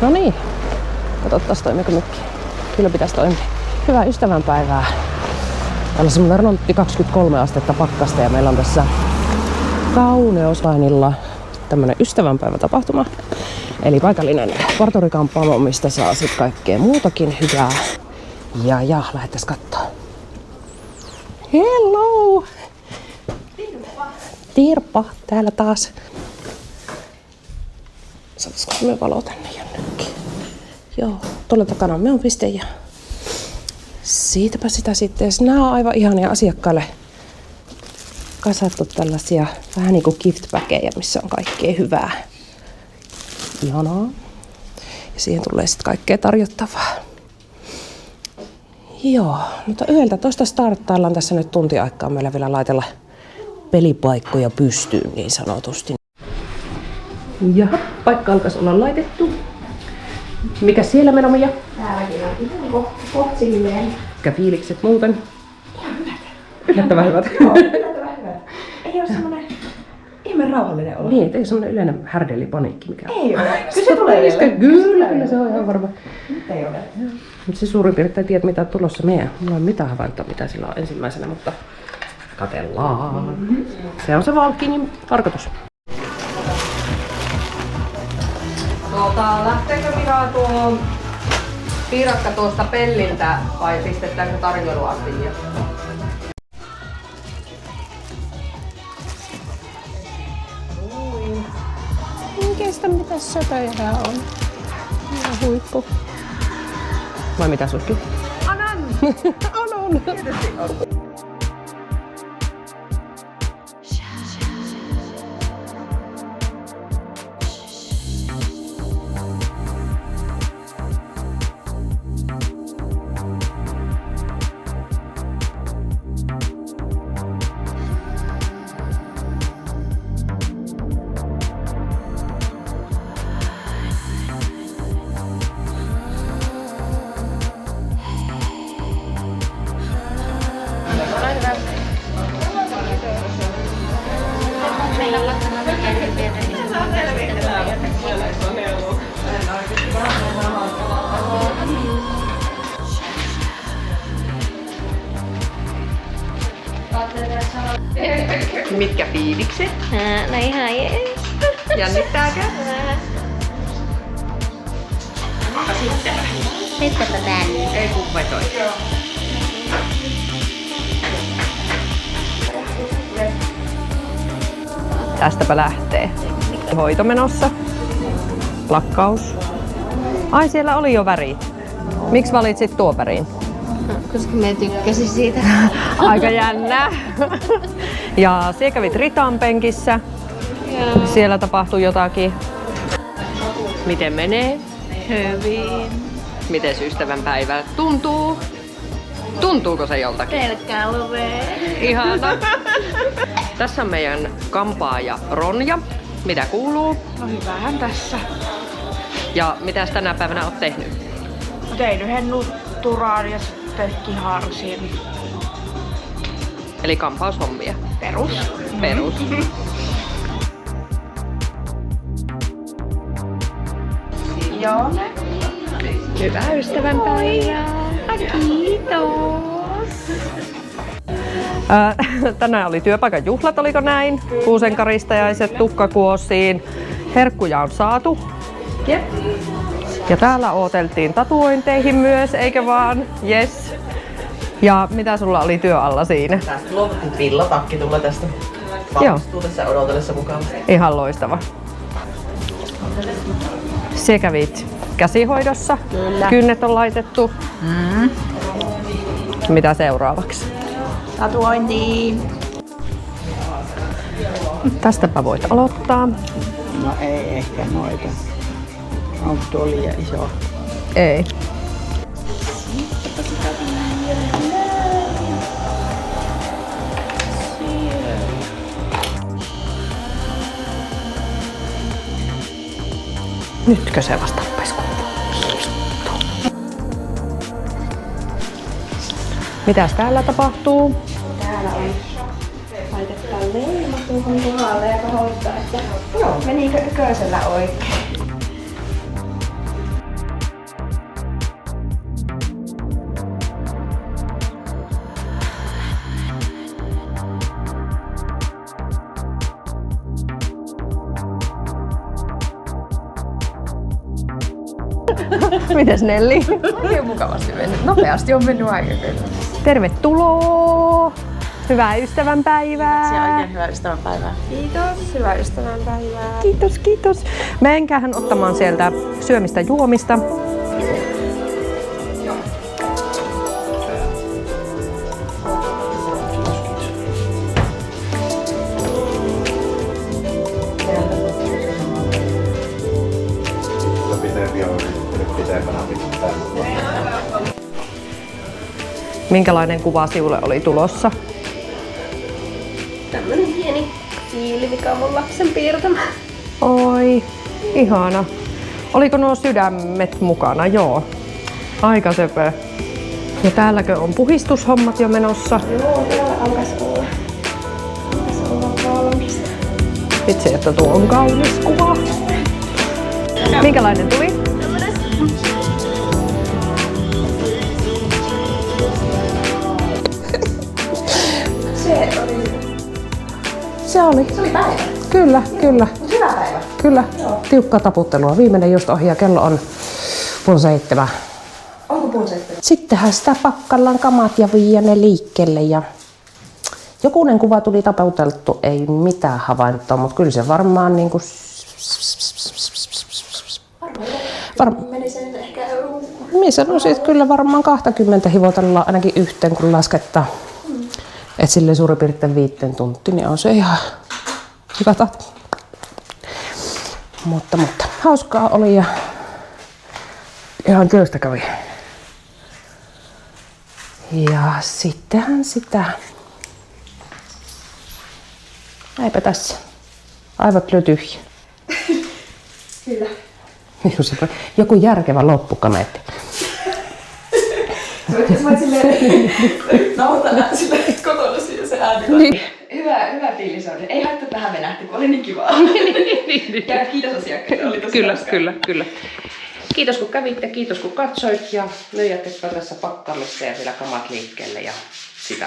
No niin. Katsotaan toimiiko mikki. Kyllä pitäisi toimia. Hyvää ystävänpäivää. Täällä on semmoinen rontti 23 astetta pakkasta ja meillä on tässä Kauneuslainilla tämmönen ystävänpäivätapahtuma. Eli paikallinen parturikampaamo, mistä saa sit kaikkea muutakin hyvää. Ja lähdettäis kattoo. Hello! Tirppa, täällä taas. Saataisiko me valo tänne jonnekin? Joo, tuolla takana on meidän piste ja siitäpä sitä sitten. Nämä on aivan ihania asiakkaille kasattu tällaisia vähän niinku gift-päkejä, missä on kaikkea hyvää. Ihanaa. Ja siihen tulee sitten kaikkea tarjottavaa. Joo, mutta 11 starttaillaan tässä nyt tuntiaikaa. Meillä vielä laitella pelipaikkoja pystyyn niin sanotusti. Ja paikka alkaisi olla laitettu. Mikä siellä meno, Mia? Täälläkin on kohti silleen. Mitkä fiilikset muuten? Ihan hyvät. Yllättävän hyvät. Yllättävän hyvät. Ei ole semmonen ihme rauhallinen olo. Niin, ei semmonen yleinen härdellipaniikki mikä on. Ei ole. Kyllä se tulee vielä. Kyllä se on ihan varma. Nyt ei ole. Mutta se suurin piirtein tiedät mitä on tulossa meidän. Mulla ei mitään havaintoa mitä sillä on ensimmäisenä, mutta katellaan. Se on se Valkinin tarkoitus. Lähteekö Mira tuo piirakka tuosta pelliltä vai pistetäänkö tarjoiluastiin? En kestä mitä söpöjä tää on. Ihan huippu. Vai mitä sulki? Anan! On. Tietysti on. Mitkä fiilikset? No ihan jees. Jännittääkö? Nytpä tänne. Ei kun vetoi. Tästäpä lähtee. Hoito menossa. Lakkaus. Ai siellä oli jo värit. Miksi valitsit tuo värin? Koska mä tykkäsin siitä. Aika jännä. Ja siellä kävit Ritan penkissä. Joo. Siellä tapahtui jotakin. Miten menee? Hyvin. Miten ystävänpäivä tuntuu? Tuntuuko se joltakin? Pelkkää lovea. Ihana. Tässä on meidän kampaaja Ronja. Mitä kuuluu? No hyvähän tässä. Ja mitäs tänä päivänä oot tehnyt? Tein yhden nutturaan ja sitten kiharsin. Eli kampaushommia. Perus. Perus. Joo. Hyvää ystävänpäivää. Kiitos. Tänään oli työpaikan juhlat, oliko näin? Kuusenkaristajaiset, tukkakuosiin. Herkkuja on saatu. Jep. Ja täällä ooteltiin tatuointeihin myös, eikö vaan? Yes. Ja mitä sulla oli työ alla siinä? Tästä luovutti villatakki tulee tästä. Valmistuu tässä odotellessa mukavasti. Ihan loistava. Siellä kävit käsihoidossa. Kyllä. Kynnet on laitettu. Mitä seuraavaksi? Tatuointiin. Tästäpä voit aloittaa. No ei ehkä noita. Onko tuo liian iso? Ei. Nytkö se vasta rupesi kuulua? Mitäs täällä tapahtuu? Täällä on laitetaan leima tuohon kohdalle ja kohdottaa, että menikö kököisellä oikein. Mites Nelli? Oikein mukavasti mennyt. Nopeasti on mennyt aika kyllä. Tervetuloa! Hyvää ystävänpäivää! Oikein hyvää ystävänpäivää. Kiitos. Hyvää ystävänpäivää. Kiitos, kiitos. Menkäähän ottamaan sieltä syömistä juomista. Minkälainen kuva sinulle oli tulossa? Tämmönen pieni siili, mikä on mun lapsen piirtämä. Oi, ihana. Oliko nuo sydämet mukana? Joo. Aika söpö. Ja täälläkö on puhistushommat jo menossa? Joo, täällä alkas olla valmista. Vitsi, että tuo on kaunis kuva. Minkälainen tuli? Se oli. Se oli päivä. Kyllä, kyllä. Hyvä päivä. Kyllä. Tiukkaa taputtelua. Viimeinen just ohi ja kello on 6:30. Onko 6:30? Sittenhän sitä pakkallaan kamat ja viiä ne liikkeelle. Ja jokunen kuva tuli taputeltu, ei mitään havaintoa, mutta kyllä se varmaan niinku... Meni sen ehkä... Minä sanoisin, että kyllä varmaan 20 hivotellaan ainakin yhteen, kun laskettaa. Että silleen suurin piirtein 5 tuntia, niin on se ihan hyvä tahti. Mutta hauskaa oli ja ihan työstä kävi. Ja sittenhän sitä... Eipä tässä. Aivot lyö tyhjä. Kyllä. Joku järkevä loppukaneetti. Mä oon silleen nauhoitan silleen kotona siinä se ääni. Niin. Hyvä fiilis on. Ei haittaa, että tähän venähti, kun oli niin kivaa. Ja kiitos asiakkaille, oli tosi hauskaa. Kyllä. Kiitos kun kävitte, kiitos kun katsoit ja me jatketaan tässä pakkaamista ja vielä kamat liikkeelle ja sitä.